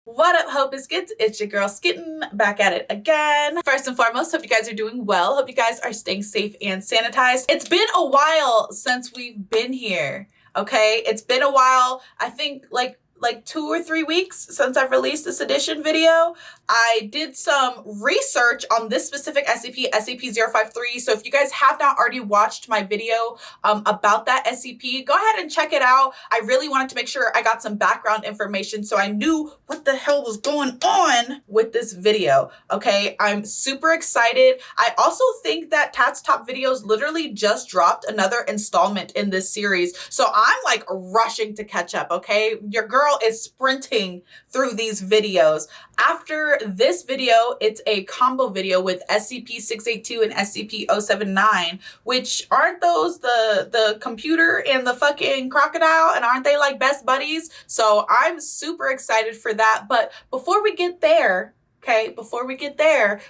What up, Hope and Skits? It's your girl Skitten back at it again. First and foremost, hope you guys are doing well. Hope you guys are staying safe and sanitized. It's been a while since we've been here, okay? It's been a while. I think like 2 or 3 weeks since I've released the Sedition video. I did some research on this specific SCP, SCP-053. So if you guys have not already watched my video about that SCP, go ahead and check it out. I really wanted to make sure I got some background information so I knew what the hell was going on with this video, okay? I'm super excited. I also think that Tat's Top Videos literally just dropped another installment in this series. So I'm like rushing to catch up, okay? Your girl is sprinting through these videos. After this video, it's a combo video with SCP-682 and SCP-079, which aren't those the computer and the fucking crocodile, and aren't they like best buddies? So I'm super excited for that. But before we get there, okay,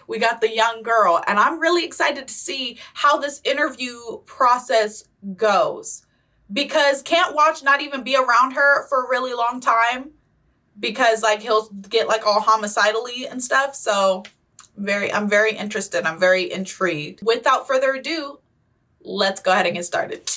we got the young girl, and I'm really excited to see how this interview process goes. Because can't watch not even be around her for a really long time because like he'll get like all homicidally and stuff. So I'm very interested. I'm very intrigued. Without further ado, let's go ahead and get started.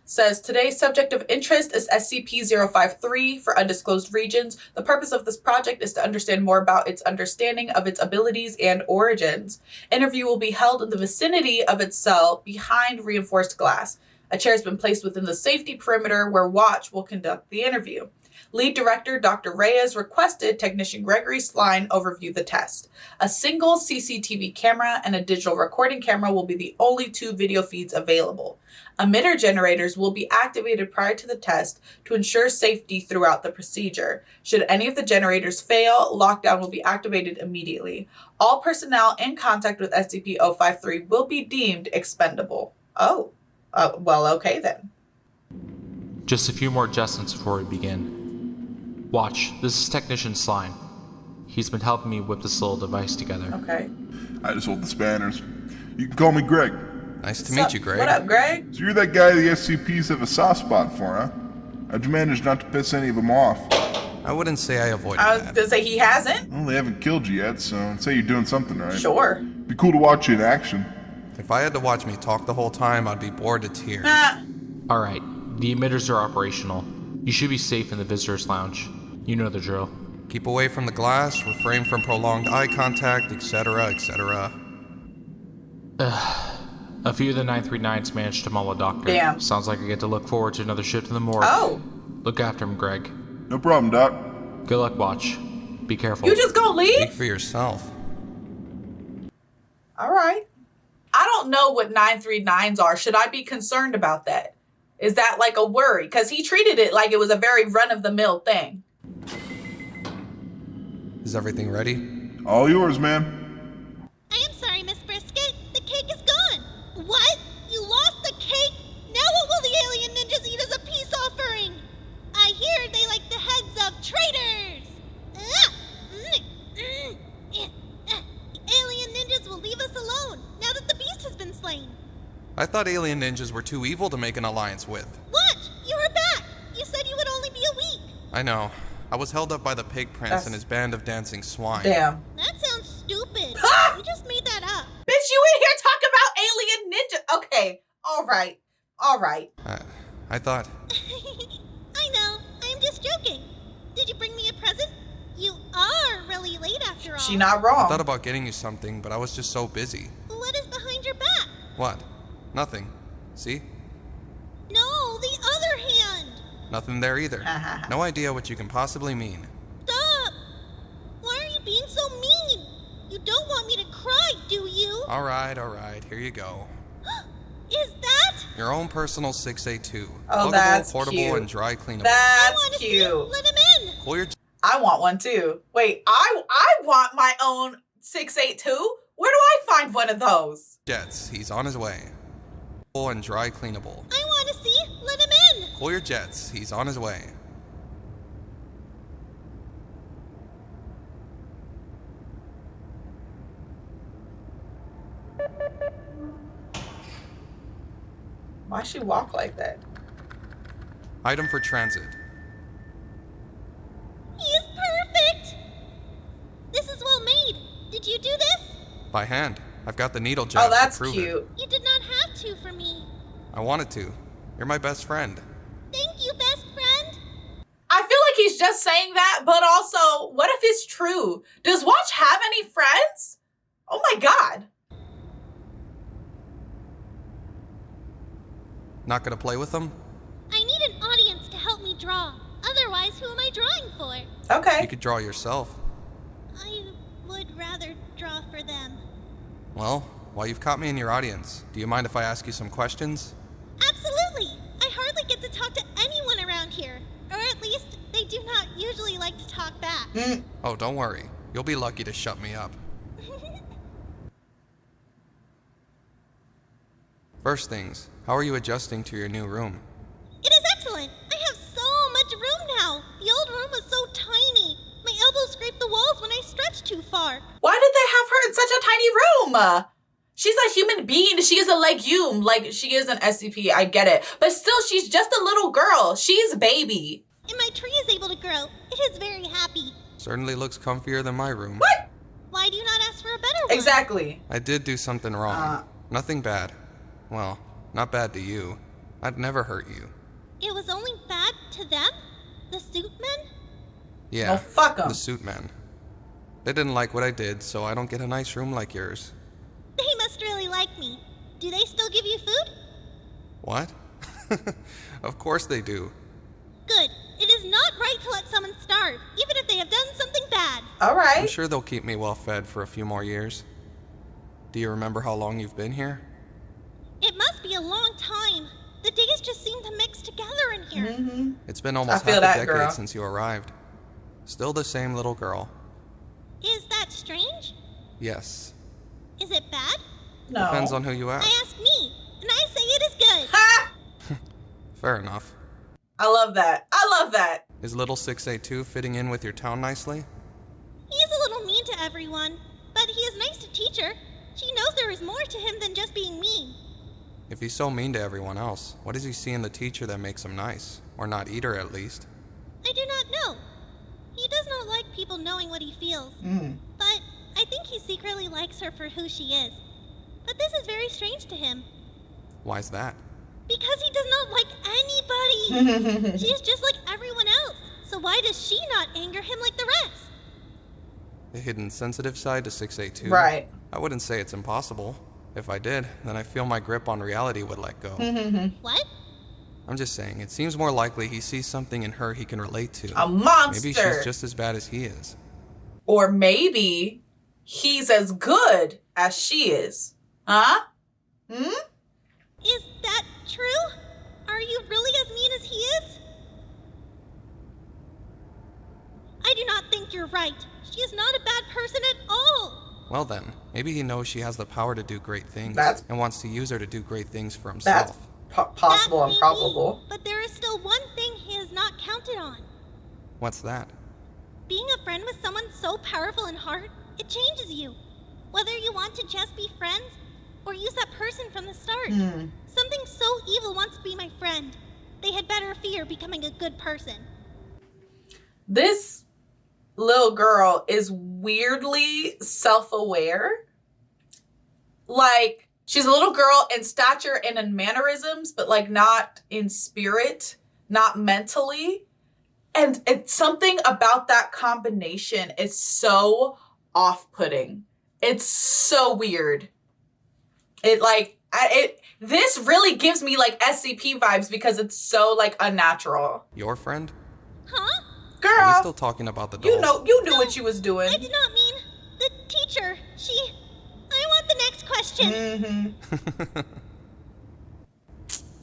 Says today's subject of interest is SCP-053 for undisclosed regions. The purpose of this project is to understand more about its understanding of its abilities and origins. Interview will be held in the vicinity of its cell behind reinforced glass. A chair has been placed within the safety perimeter where Watch will conduct the interview. Lead director Dr. Reyes requested technician Gregory Sline overview the test. A single CCTV camera and a digital recording camera will be the only 2 video feeds available. Emitter generators will be activated prior to the test to ensure safety throughout the procedure. Should any of the generators fail, lockdown will be activated immediately. All personnel in contact with SCP-053 will be deemed expendable. Oh. Well, okay then. Just a few more adjustments before we begin. Watch, this is Technician Sline. He's been helping me whip this little device together. Okay. I just hold the spanners. You can call me Greg. Nice to meet you, Greg. What up, Greg? So you're that guy the SCPs have a soft spot for, huh? How'd you manage not to piss any of them off? I wouldn't say I avoided I was that. gonna say he hasn't. Well, they haven't killed you yet, so I'd say you're doing something right. Sure. Be cool to watch you in action. If I had to watch me talk the whole time, I'd be bored to tears. Alright, the emitters are operational. You should be safe in the visitors lounge. You know the drill. Keep away from the glass, refrain from prolonged eye contact, etc., etc. A few of the 939s managed to maul a doctor. Damn. Sounds like I get to look forward to another shift in the morgue. Oh. Look after him, Greg. No problem, Doc. Good luck, Watch. Be careful. You just gonna leave? Speak for yourself. All right. I don't know what 939s are. Should I be concerned about that? Is that like a worry? Because he treated it like it was a very run-of-the-mill thing. Is everything ready? All yours, man. I am sorry, Miss Brisket. The cake is gone. What? You lost the cake? Now what will the alien ninjas eat as a peace offering? I hear they like the heads of traitors. Alien ninjas will leave us alone now that the beast has been slain. I thought alien ninjas were too evil to make an alliance with. What? You are back. You said you would only be a week. I know. I was held up by the pig prince and his band of dancing swine. Damn. That sounds stupid. You just made that up. Bitch, you in here talking about alien ninja. Okay. All right. All right. I thought... I know. I am just joking. Did you bring me a present? You are really late after all. She not I wrong. thought about getting you something, but I was just so busy. What is behind your back? What? Nothing. See? No, the other hand. Nothing there either. No idea what you can possibly mean. Stop! Why are you being so mean? You don't want me to cry, do you? Alright, here you go. Is that? Your own personal 682. Oh, Pluggable, that's portable, cute. and dry cleanable. I That's want to see. cute. Let him in. Cool your I want one too. Wait, I want my own 682. Where do I find one of those? jets. He's on his way. And dry cleanable. I want to see. Let him in. Cool your jets. He's on his way. Why she walk like that? Item for transit. He is perfect. By hand. I've got the needle jabs Oh, that's to prove cute. it. You did not have to for me. I wanted to. You're my best friend. Thank you, best friend. I feel like he's just saying that, but also, what if it's true? Does Watch have any friends? Oh my god. Not gonna play with them? I need an audience to help me draw. Otherwise, who am I drawing for? Okay. You could draw yourself. I would rather draw for them. Well, while you've caught me in your audience, do you mind if I ask you some questions? Absolutely. I hardly get to talk to anyone around here. Or at least, they do not usually like to talk back. Oh, don't worry. You'll be lucky to shut me up. First things, how are you adjusting to your new room? It is excellent. I have so much room now. The old room was so tiny. My elbows scraped the walls when I stretched too far. Why did they have her in such a tiny room? She's a human being. She is a legume. Like, she is an SCP. I get it. But still, she's just a little girl. She's baby. And my tree is able to grow. It is very happy. Certainly looks comfier than my room. What? Why do you not ask for a better one? Exactly. I did do something wrong. Nothing bad. Well, not bad to you. I'd never hurt you. It was only bad to them? The suit men? Yeah, Well, fuck 'em. the suit men. They didn't like what I did, so I don't get a nice room like yours. They must really like me. Do they still give you food? What? Of course they do. Good. It is not right to let someone starve, even if they have done something bad. All I'm right. sure they'll keep me well fed for a few more years. Do you remember how long you've been here? It must be a long time. The days just seem to mix together in here. It's been almost I feel half a that, decade girl. since you arrived. Still the same little girl. Is that strange? Yes. Is it bad? No. Depends on who you I ask. ask me, and I say it is good. Ha! Fair enough. I love that. I love that. Is little 682 fitting in with your town nicely? He is a little mean to everyone, but he is nice to teacher. She knows there is more to him than just being mean. If he's so mean to everyone else, what does he see in the teacher that makes him nice? Or not eat her, at least? I do not know. He does not like people knowing what he feels. But I think he secretly likes her for who she is. But this is very strange to him. Why's that? Because he does not like anybody. She is just like everyone else. So why does she not anger him like the rest? The hidden sensitive side to 682? Right. I wouldn't say it's impossible. If I did, then I feel my grip on reality would let go. What? I'm just saying, it seems more likely he sees something in her he can relate to. A monster. Maybe she's just as bad as he is. Or maybe he's as good as she is. Huh? Is that true? Are you really as mean as he is? I do not think you're right. She is not a bad person at all. Well then, maybe he knows she has the power to do great things and wants to use her to do great things for That's himself. possible That and may probable. be, but there is still one thing he has not counted on. What's that? Being a friend with someone so powerful in heart, it changes you. Whether you want to just be friends or use that person from the start. Something so evil wants to be my friend. They had better fear becoming a good person. This little girl is weirdly self-aware. Like, she's a little girl in stature and in mannerisms, but like not in spirit, not mentally. And it's something about that combination is so off-putting. It's so weird. This really gives me like SCP vibes because it's so like unnatural. Your friend? Huh? Are we Girl, still talking about the dolls? you knew what you was doing. I did not mean the teacher. I want the next question.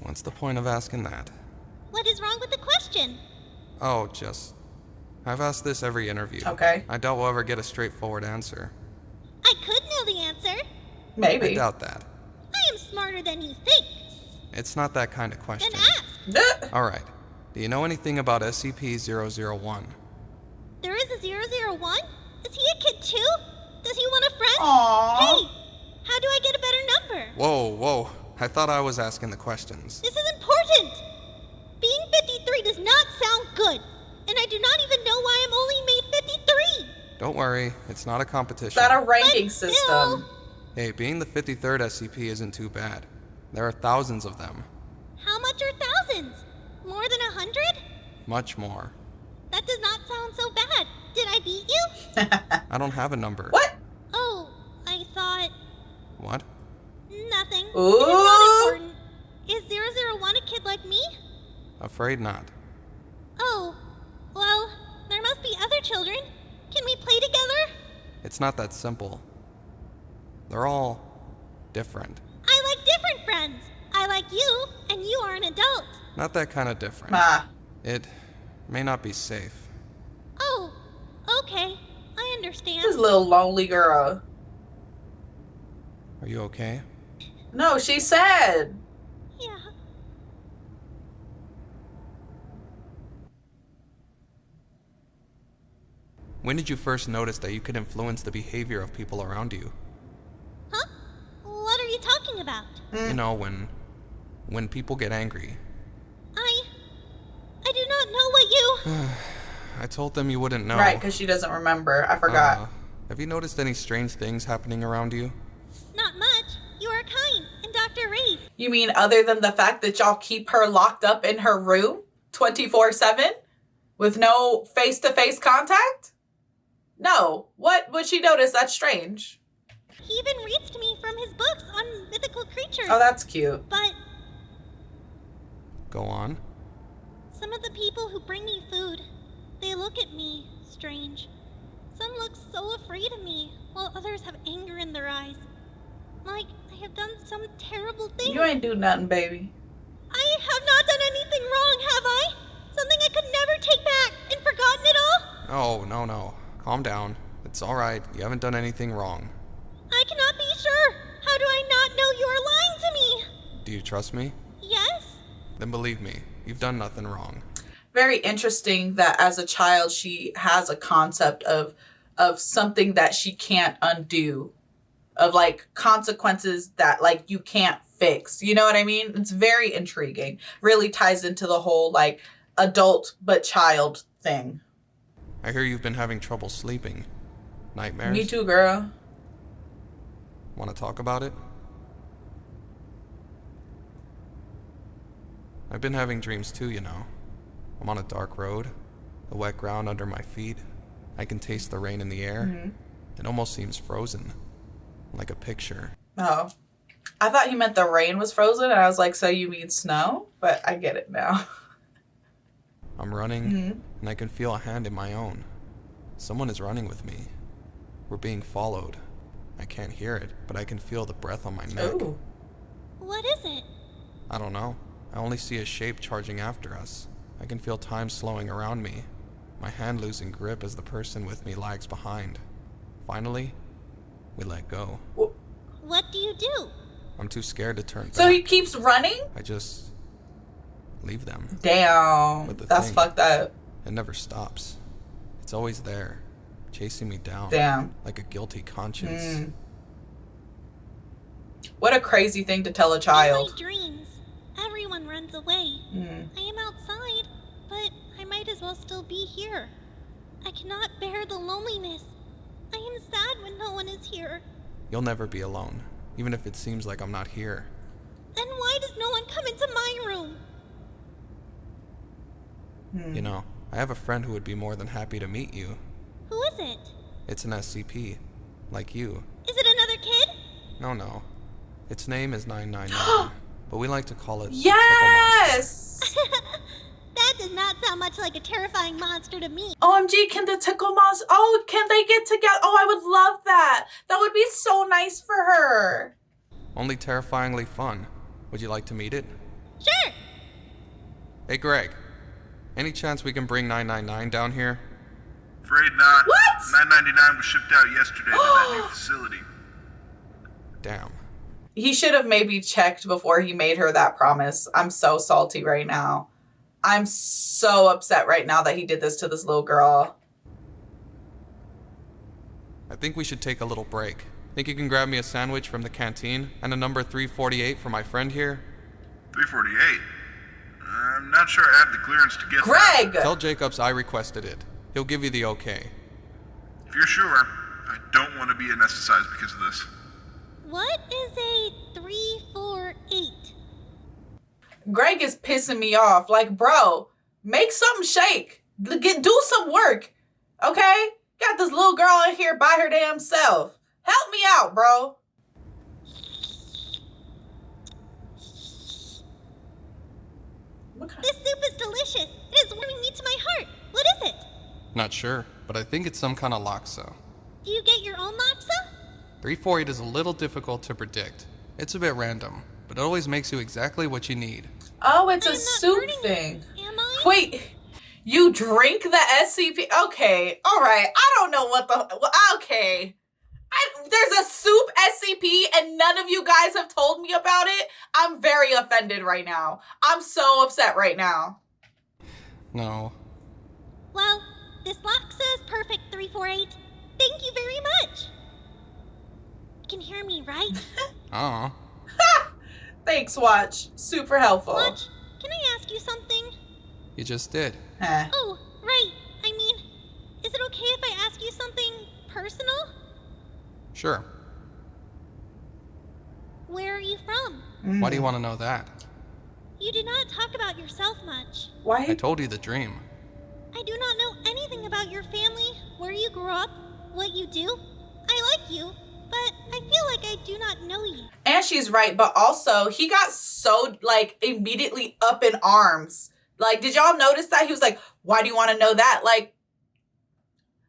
What's the point of asking that? What is wrong with the question? Oh, I've asked this every interview. Okay. I doubt we'll ever get a straightforward answer. I could know the answer. I Maybe. doubt that. I am smarter than you think. It's not that kind of Then question. ask. Alright. Do you know anything about SCP-001? There is a 001? Is he a kid too? Does he want a friend? Aww. Hey, how do I get a better number? Whoa. I thought I was asking the questions. This is important. Being 53 does not sound good. And I do not even know why I'm only made 53. Don't worry, it's not a competition. Is that a ranking But system? still, Hey, being the 53rd SCP isn't too bad. There are thousands of them. How much are thousands? More than 100? Much more. That does not sound so bad. Did I beat you? I don't have a number. What? Oh, I thought... What? Nothing. Ooh. It is not important. Is 001 a kid like me? Afraid not. Oh, well, there must be other children. Can we play together? It's not that simple. They're all different. I like different friends. I like you, and you are an adult. Not that kind of different. Ah. It may not be safe. Oh, okay. I understand. This little lonely girl. Are you okay? No, she's sad. Yeah. When did you first notice that you could influence the behavior of people around you? Huh? What are you talking about? You know, when people get angry. I do not know what you... I told them you wouldn't know. Right, because she doesn't remember. I forgot. Have you noticed any strange things happening around you? Not much. You are kind, and Dr. Rafe. You mean other than the fact that y'all keep her locked up in her room 24/7 with no face-to-face contact? No. What would she notice that's strange? He even reads to me from his books on mythical creatures. Oh, that's cute. But Go on. some of the people who bring me food, they look at me strange. Some look so afraid of me, while others have anger in their eyes. Like I have done some terrible thing. You ain't do nothing, baby. I have not done anything wrong, have I? Something I could never take back and forgotten it all? Oh, no. Calm down. It's alright. You haven't done anything wrong. I cannot be sure. How do I not know you are lying to me? Do you trust me? Yes? Then believe me, you've done nothing wrong. Very interesting that as a child she has a concept of something that she can't undo, of like consequences that like you can't fix. You know what I mean? It's very intriguing. Really ties into the whole like adult but child thing. I hear you've been having trouble sleeping. Nightmares? Me too, girl. Want to talk about it? I've been having dreams too, you know. I'm on a dark road, the wet ground under my feet. I can taste the rain in the air. Mm-hmm. It almost seems frozen, like a picture. Oh. I thought he meant the rain was frozen, and I was like, so you mean snow? But I get it now. I'm running, and I can feel a hand in my own. Someone is running with me. We're being followed. I can't hear it, but I can feel the breath on my neck. Ooh. What is it? I don't know. I only see a shape charging after us. I can feel time slowing around me. My hand losing grip as the person with me lags behind. Finally, we let go. What do you do? I'm too scared to turn back. So he keeps running? I just leave them. Damn. But the That's thing- fucked up. It never stops. It's always there, chasing me down. Damn. Like a guilty conscience. What a crazy thing to tell a In child. my dreams, everyone runs away. I am outside, but I might as well still be here. I cannot bear the loneliness. I am sad when no one is here. You'll never be alone, even if it seems like I'm not here. Then why does no one come into my room? You know, I have a friend who would be more than happy to meet you. Who is it? It's an SCP, like you. Is it another kid? No. Its name is 999, but we like to call it the Yes! That does not sound much like a terrifying monster to me. OMG, can the tickle monster... Oh, can they get together? Oh, I would love that. That would be so nice for her. Tickle Monster. Only terrifyingly fun. Would you like to meet it? Sure. Hey, Greg. Any chance we can bring 999 down here? Afraid not. What? 999 was shipped out yesterday to that new facility. Damn. He should have maybe checked before he made her that promise. I'm so salty right now. I'm so upset right now that he did this to this little girl. I think we should take a little break. Think you can grab me a sandwich from the canteen and a number 348 for my friend here? 348? I'm not sure I have the clearance to get that. Greg! Tell Jacobs I requested it. He'll give you the okay. If you're sure, I don't want to be anesthetized because of this. What is a 348? Greg is pissing me off. Like, bro, make something shake. Do some work. Okay? Got this little girl in here by her damn self. Help me out, bro. This soup is delicious. It is warming me to my heart. What is it? Not sure, but I think it's some kind of laksa. Do you get your own laksa? 348 is a little difficult to predict. It's a bit random, but it always makes you exactly what you need. Oh, it's I'm a not soup hurting thing. you, am I? Wait, you drink the SCP? Okay, all right. I don't know what the... Well, okay. There's a soup SCP and none of you guys have told me about it. I'm very offended right now. I'm so upset right now. No. Well, this laksa is perfect, 348. Thank you very much. You can hear me, right? Oh. Thanks, Watch. Super helpful. Watch, can I ask you something? You just did. Huh. Oh, right. I mean, is it okay if I ask you something personal? Sure. Where are you from? Why do you want to know that? You do not talk about yourself much. Why? I told you the dream. I do not know anything about your family, where you grew up, what you do. I like you, but I feel like I do not know you. And she's right, but also he got so like immediately up in arms. Like, did y'all notice that? He was like, why do you want to know that? Like,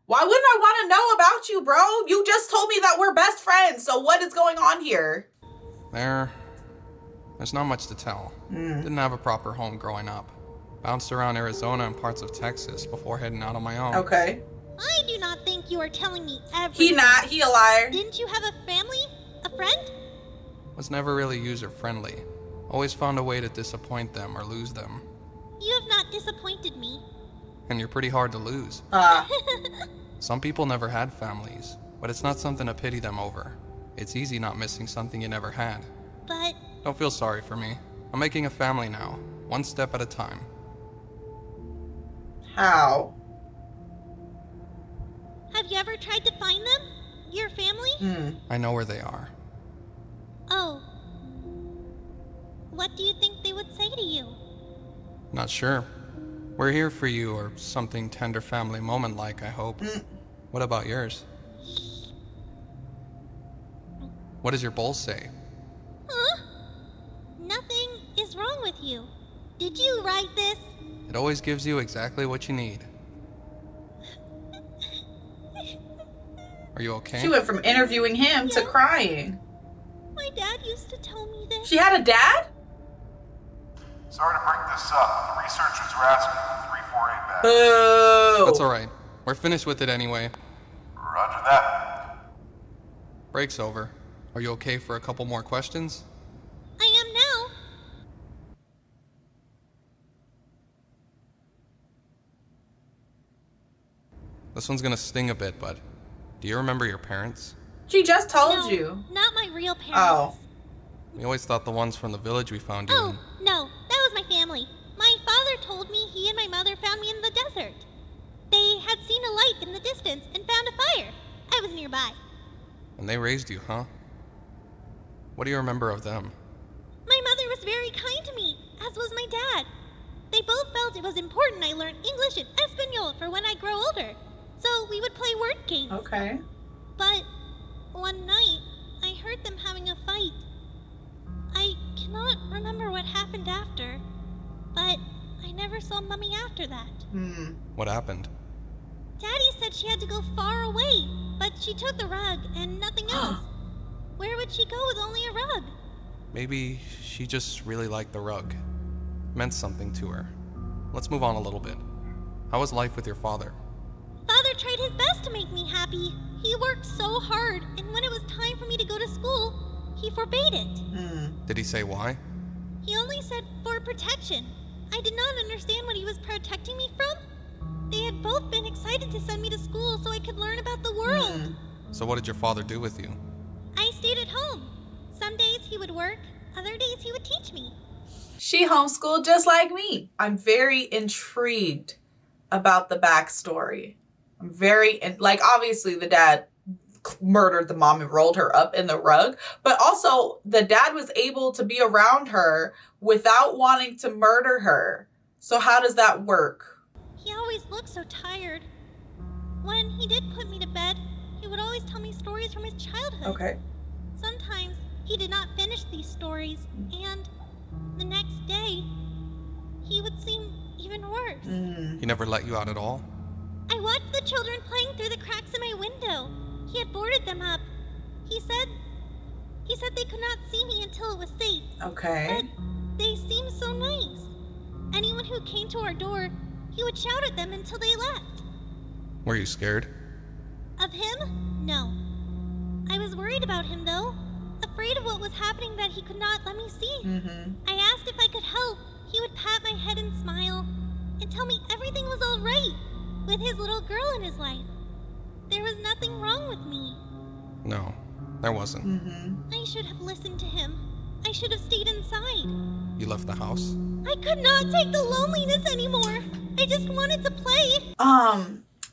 why wouldn't I want to know about you, bro? You just told me that we're best friends. So what is going on here? There's not much to tell. Didn't have a proper home growing up. Bounced around Arizona and parts of Texas before heading out on my own. Okay. I do not think you are telling me everything. He a liar. Didn't you have a family? A friend? Was never really user-friendly. Always found a way to disappoint them or lose them. You have not disappointed me. And you're pretty hard to lose. Some people never had families, but it's not something to pity them over. It's easy not missing something you never had. But Don't feel sorry for me. I'm making a family now, one step at a time. How? have you ever tried to find them? Your family? I know where they are. Oh. What do you think they would say to you? Not sure. We're here for you, or something tender family moment like, I hope. What about yours? What does your bowl say? Huh? Nothing is wrong with you. Did you write this? It always gives you exactly what you need. Are you okay? She went from interviewing him to crying. My dad used to tell me this. She had a dad? Sorry to break this up. The researchers were asking for 348 back. Boo! That's alright. We're finished with it anyway. Roger that. Break's over. Are you okay for a couple more questions? I am now. This one's gonna sting a bit, but do you remember your parents? She just told No, you. not my real parents. Oh. We always thought the ones from the village we found you Oh, in. no, that was my family. My father told me he and my mother found me in the desert. They had seen a light in the distance and found a fire. I was nearby. And they raised you, huh? What do you remember of them? My mother was very kind to me, as was my dad. They both felt it was important I learn English and Espanol for when I grow older. So we would play word games. Okay. But one night, I heard them having a fight. I cannot remember what happened after, but I never saw Mummy after that. What happened? Daddy said she had to go far away, but she took the rug and nothing else. Where would she go with only a rug? Maybe she just really liked the rug. Meant something to her. Let's move on a little bit. How was life with your father? Father tried his best to make me happy. He worked so hard, and when it was time for me to go to school, he forbade it. Did he say why? He only said for protection. I did not understand what he was protecting me from. They had both been excited to send me to school so I could learn about the world. So what did your father do with you? I stayed at home. Some days he would work, other days he would teach me. She homeschooled just like me. I'm very intrigued about the backstory. I'm very, like, obviously the dad murdered the mom and rolled her up in the rug. But also, the dad was able to be around her without wanting to murder her. So how does that work? He always looked so tired. When he did put me to bed, he would always tell me stories from his childhood. Okay. Sometimes he did not finish these stories, and the next day, he would seem even worse. He never let you out at all? I watched the children playing through the cracks in my window. He had boarded them up. He said they could not see me until it was safe. Okay. But they seemed so nice. Anyone who came to our door, he would shout at them until they left. Were you scared? Of him? No. I was worried about him, though. Afraid of what was happening that he could not let me see. I asked if I could help. He would pat my head and smile and tell me everything was all right with his little girl in his life. There was nothing wrong with me. No, there wasn't. I should have listened to him. I should have stayed inside. You left the house? I could not take the loneliness anymore. I just wanted to play.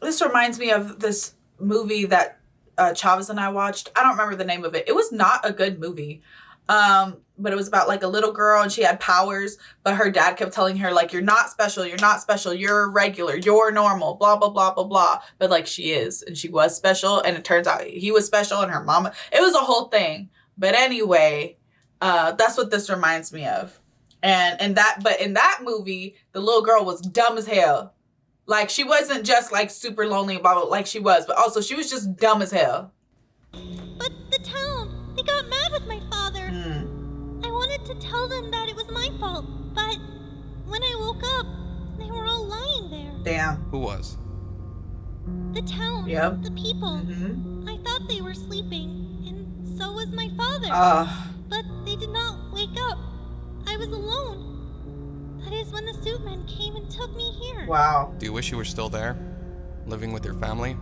This reminds me of this movie that Chavez and I watched. I don't remember the name of it. It was not a good movie. But it was about like a little girl and she had powers, but her dad kept telling her like, you're not special, you're regular, you're normal, blah, blah, blah, blah, blah. But like she is, and she was special, and it turns out he was special and her mama, it was a whole thing. But anyway, that's what this reminds me of. And in that movie, the little girl was dumb as hell. Like she wasn't just like super lonely and blah, blah, like she was, but also she was just dumb as hell. But the town, they got mad with my father. I wanted to tell them that it was my fault, but when I woke up, they were all lying there. Damn. Who was? The town. Yep. The people. I thought they were sleeping, and so was my father. But they did not wake up. I was alone. That is when the suit men came and took me here. Wow. Do you wish you were still there? Living with your family?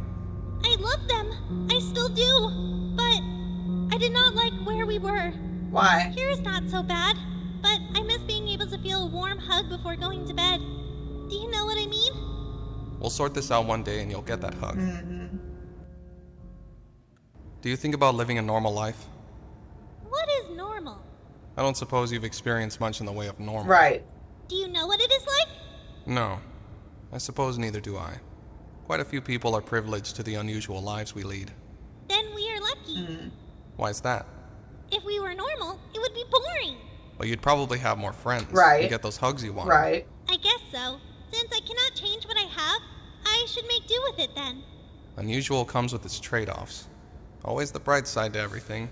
I love them. I still do. But I did not like where we were. Why? Here is not so bad, but I miss being able to feel a warm hug before going to bed. Do you know what I mean? We'll sort this out one day and you'll get that hug. Do you think about living a normal life? What is normal? I don't suppose you've experienced much in the way of normal. Right. Do you know what it is like? No. I suppose neither do I. Quite a few people are privileged to the unusual lives we lead. Then we are lucky. Why's that? If we were normal, it would be boring. Well, you'd probably have more friends. Right. And get those hugs you want. Right. I guess so. Since I cannot change what I have, I should make do with it then. Unusual comes with its trade-offs. Always the bright side to everything.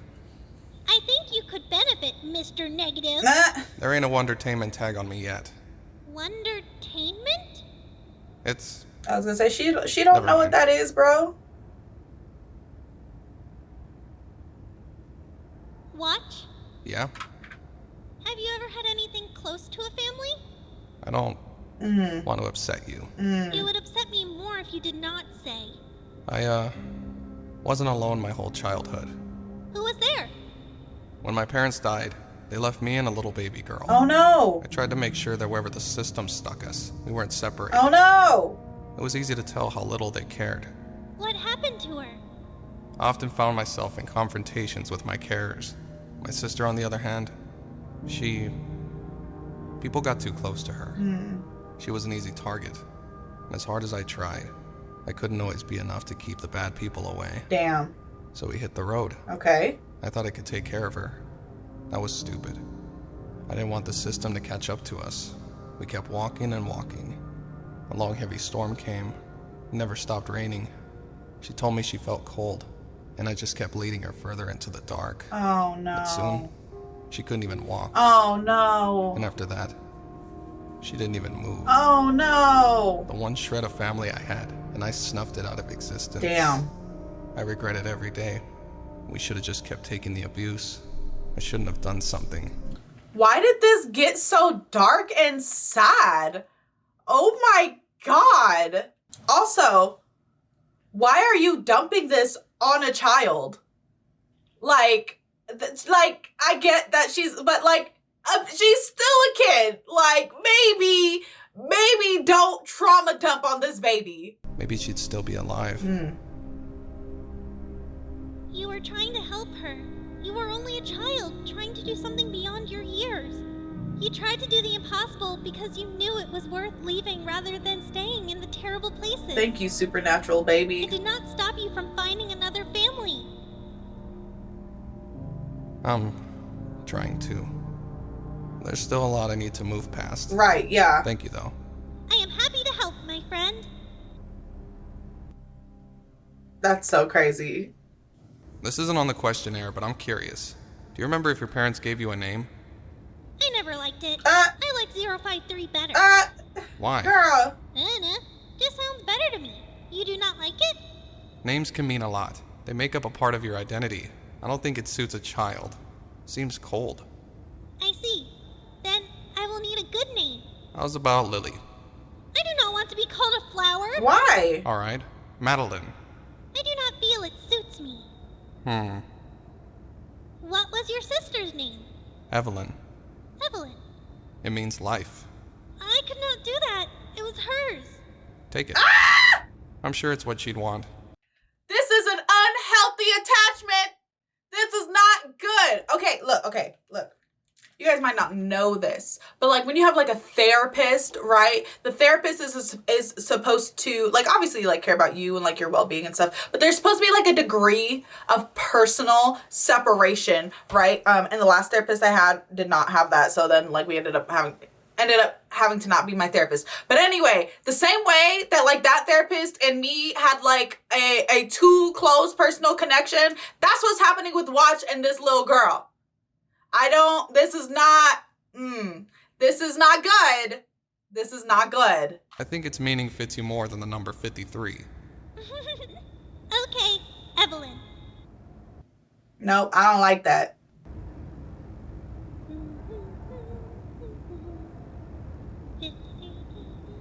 I think you could benefit, Mr. Negative. There ain't a Wondertainment tag on me yet. Wondertainment? It's... I was gonna say, she don't Never know what mind. that is, bro. Watch. Yeah? Have you ever had anything close to a family? I don't want to upset you. It would upset me more if you did not say. I, wasn't alone my whole childhood. Who was there? When my parents died, they left me and a little baby girl. Oh no. I tried to make sure that wherever the system stuck us, we weren't separated. Oh no. It was easy to tell how little they cared. What happened to her? I often found myself in confrontations with my carers. My sister, on the other hand, people got too close to her. She was an easy target. And as hard as I tried, I couldn't always be enough to keep the bad people away. Damn. So we hit the road. Okay. I thought I could take care of her. That was stupid. I didn't want the system to catch up to us. We kept walking and walking. A long, heavy storm came. It never stopped raining. She told me she felt cold, and I just kept leading her further into the dark. Oh no. But soon, she couldn't even walk. Oh no. And after that, she didn't even move. Oh no. The one shred of family I had, and I snuffed it out of existence. Damn. I regret it every day. We should have just kept taking the abuse. I shouldn't have done something. Why did this get so dark and sad? Oh my god. Also, why are you dumping this on a child? Like, I get that she's still a kid. Like, maybe don't trauma dump on this baby. Maybe she'd still be alive. were trying to help her. You were only a child, trying to do something beyond your years. You tried to do the impossible because you knew it was worth leaving rather than staying in the terrible places. Thank you, supernatural baby. It did not stop you from finding another family. I'm trying to. There's still a lot I need to move past. Right, yeah. Thank you, though. I am happy to help, my friend. That's so crazy. This isn't on the questionnaire, but I'm curious. Do you remember if your parents gave you a name? I never liked it. I like 053 better. Why? Girl. I don't know. Just sounds better to me. You do not like it? Names can mean a lot. They make up a part of your identity. I don't think it suits a child. Seems cold. I see. Then I will need a good name. How's about Lily? I do not want to be called a flower. Why? Alright. Madeline. I do not feel it suits me. What was your sister's name? Evelyn. Evelyn. It means life. I could not do that. It was hers. Take it. I'm sure it's what she'd want. This is an unhealthy attachment. This is not good. Okay, look. You guys might not know this, but like when you have like a therapist, right? The therapist is supposed to like obviously like care about you and like your well-being and stuff, but there's supposed to be like a degree of personal separation, right? And the last therapist I had did not have that, so then like we ended up having to not be my therapist. But anyway, the same way that like that therapist and me had like a too close personal connection, that's what's happening with Watch and this little girl. This is not good. This is not good. I think its meaning fits you more than the number 53. Okay, Evelyn. No, I don't like that.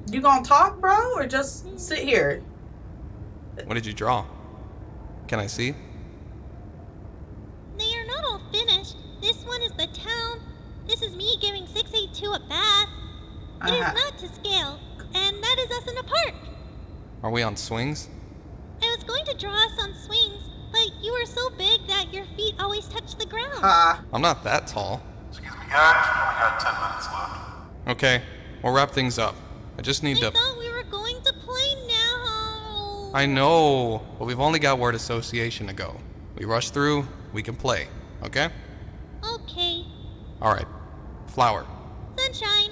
You gonna talk, bro, or just sit here? What did you draw? Can I see? They are not all finished. This one is the town. This is me giving 682 a bath. It is not to scale, and that is us in a park. Are we on swings? I was going to draw us on swings, but you are so big that your feet always touch the ground. I'm not that tall. Excuse me, guys. We only got 10 minutes left. Okay, we'll wrap things up. I just need I to... thought we were going to play now. I know, but we've only got word association to go. We rush through, we can play, okay? Okay. Alright. Flower. Sunshine.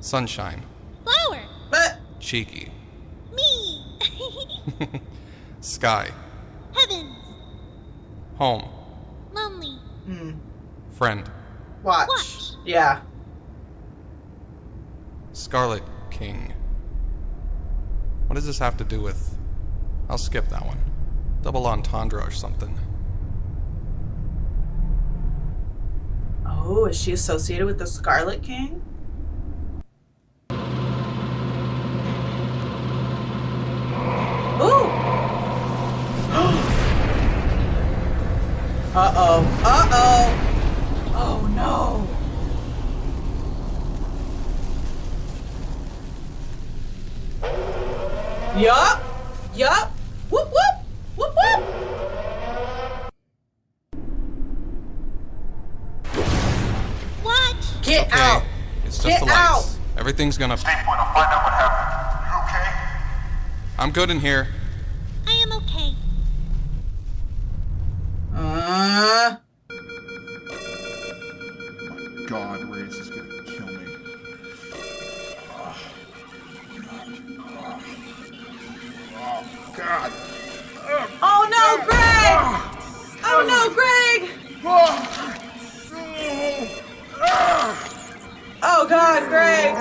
Sunshine. Flower. But Cheeky. Me. Sky. Heavens. Home. Lonely. Friend. watch. Yeah. Scarlet King. What does this have to do with... I'll skip that one. Double entendre or something. Oh, is she associated with the Scarlet King? Ooh! Uh-oh. Uh-oh! Oh, no! Yup! Yup! Whoop, whoop! Whoop, whoop! Watch. Get Okay, out! it's just Get the lights. out! Everything's gonna... Stay put. I'll find out what happened. You okay? I'm good in here. I am okay. God, Reyes is gonna kill me. Oh, God. Oh no, Greg! Oh no, Greg! Oh God, Greg!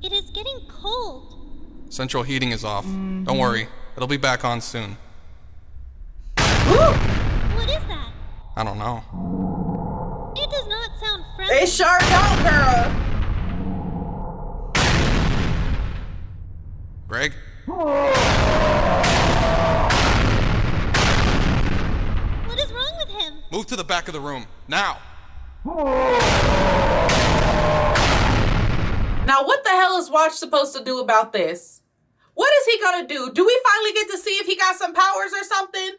It is getting cold. Central heating is off. Don't worry, it'll be back on soon. What is that? I don't know. It does not sound friendly. They sure don't, girl. What is wrong with him? Move to the back of the room, now! Now, what the hell is Watch supposed to do about this? What is he gonna do? Do we finally get to see if he got some powers or something?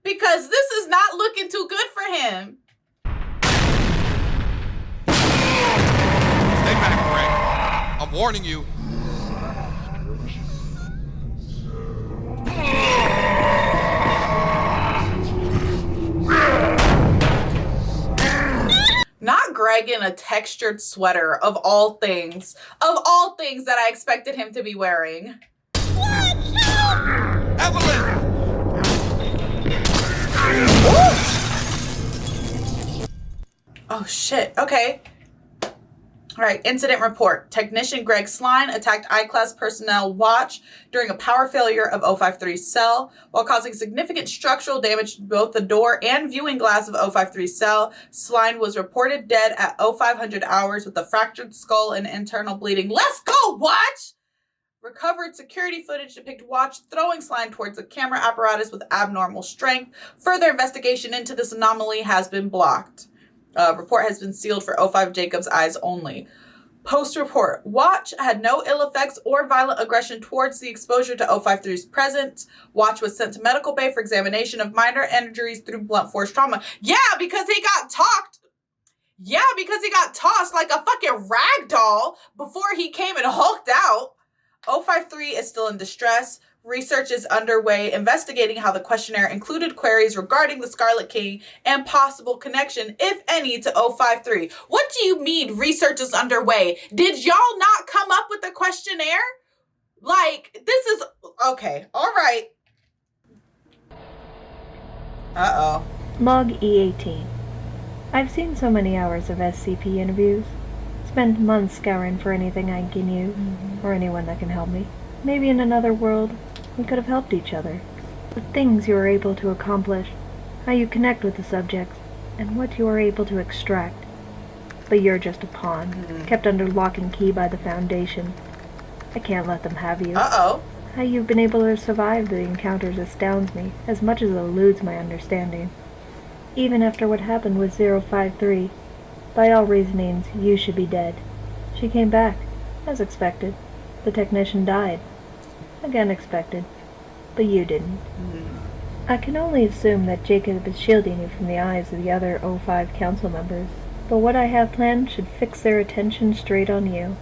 Because this is not looking too good for him. Stay back, Greg. I'm warning you. Not Greg in a textured sweater, of all things. Of all things that I expected him to be wearing. What? No! Evelyn! Oh shit, okay. All right, incident report. Technician Greg Sline attacked I-Class personnel Watch during a power failure of 053's cell while causing significant structural damage to both the door and viewing glass of 053's cell. Sline was reported dead at 0500 hours with a fractured skull and internal bleeding. Let's go, Watch! Recovered security footage depict Watch throwing Sline towards a camera apparatus with abnormal strength. Further investigation into this anomaly has been blocked. Report has been sealed for 05 Jacob's eyes only. Post-report. Watch had no ill effects or violent aggression towards the exposure to 053's presence. Watch was sent to medical bay for examination of minor injuries through blunt force trauma. Yeah, because he got tossed like a fucking rag doll before he came and hulked out. 053 is still in distress. Research is underway investigating how the questionnaire included queries regarding the Scarlet King and possible connection, if any, to 053. What do you mean research is underway? Did y'all not come up with the questionnaire? Like, this is... Okay, all right. Uh-oh. Log E18. I've seen so many hours of SCP interviews. Spent months scouring for anything I can use, or anyone that can help me. Maybe in another world, we could have helped each other. The things you are able to accomplish, how you connect with the subjects, and what you are able to extract. But you're just a pawn, kept under lock and key by the Foundation. I can't let them have you. Uh-oh. How you've been able to survive the encounters astounds me, as much as it eludes my understanding. Even after what happened with 053, by all reasonings, you should be dead. She came back, as expected. The technician died. Again expected. But you didn't. I can only assume that Jacob is shielding you from the eyes of the other 05 council members. But what I have planned should fix their attention straight on you.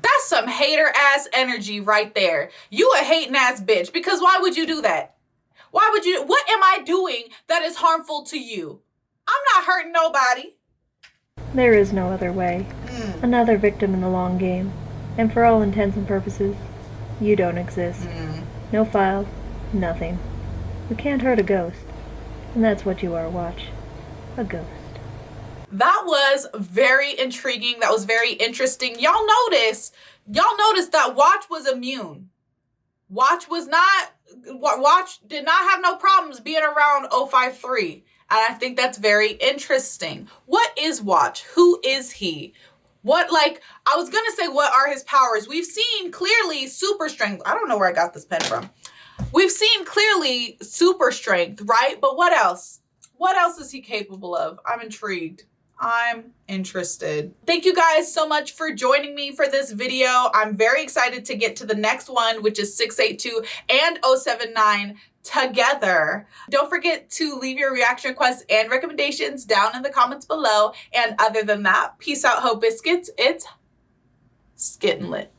That's some hater-ass energy right there. You a hating-ass bitch, because why would you do that? Why would you? What am I doing that is harmful to you? I'm not hurting nobody. There is no other way. Another victim in the long game. And for all intents and purposes, you don't exist. No file, nothing. You can't hurt a ghost. And that's what you are, Watch. A ghost. That was very intriguing. That was very interesting. Y'all notice that Watch was immune. Watch did not have no problems being around 053. And I think that's very interesting. What is Watch? Who is he? I was gonna say, what are his powers? We've seen clearly super strength. I don't know where I got this pen from. We've seen clearly super strength, right? But what else? What else is he capable of? I'm intrigued. I'm interested. Thank you guys so much for joining me for this video. I'm very excited to get to the next one, which is 682 and 079 together. Don't forget to leave your reaction requests and recommendations down in the comments below. And other than that, peace out, Hope Biscuits. It's Skittin' Lit.